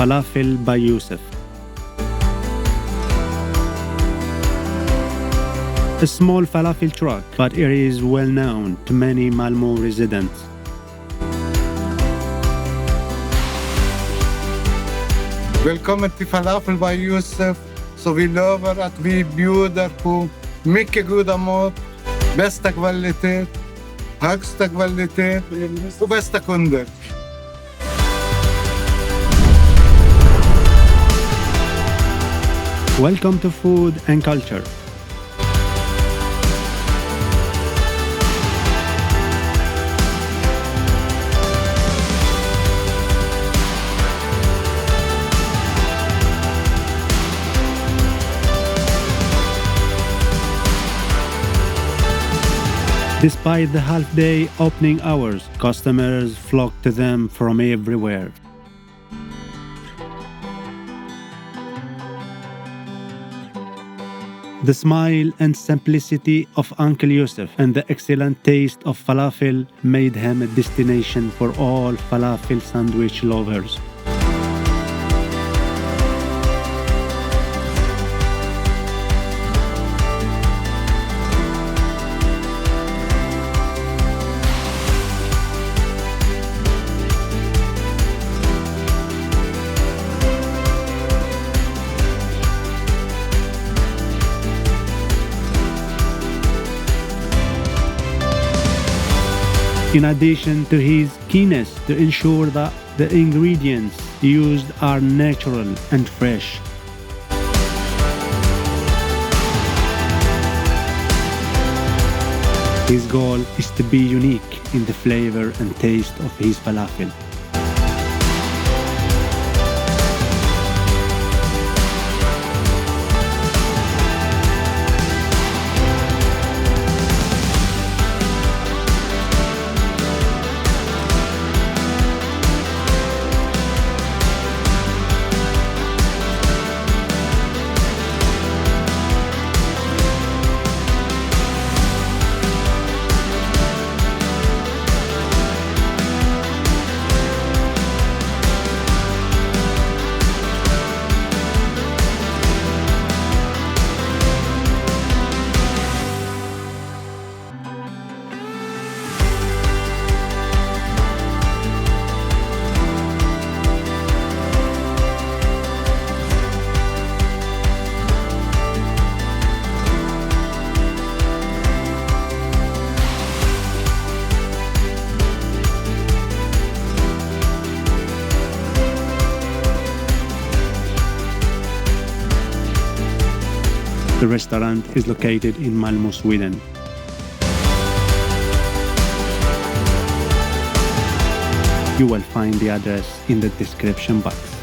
Falafel by Youssif. A small falafel truck, but it is well known to many Malmö residents. Välkommen till Falafel by Youssif. Så vi lovar att vi bjuder på mycket goda mat, bästa kvalitet, högsta kvalitet och bästa kunder. Welcome to Food and Culture. Despite the half-day opening hours, customers flock to them from everywhere. The smile and simplicity of Uncle Youssef and the excellent taste of falafel made him a destination for all falafel sandwich lovers. In addition to his keenness to ensure that the ingredients used are natural and fresh. His goal is to be unique in the flavor and taste of his falafel. The restaurant is located in Malmö, Sweden. You will find the address in the description box.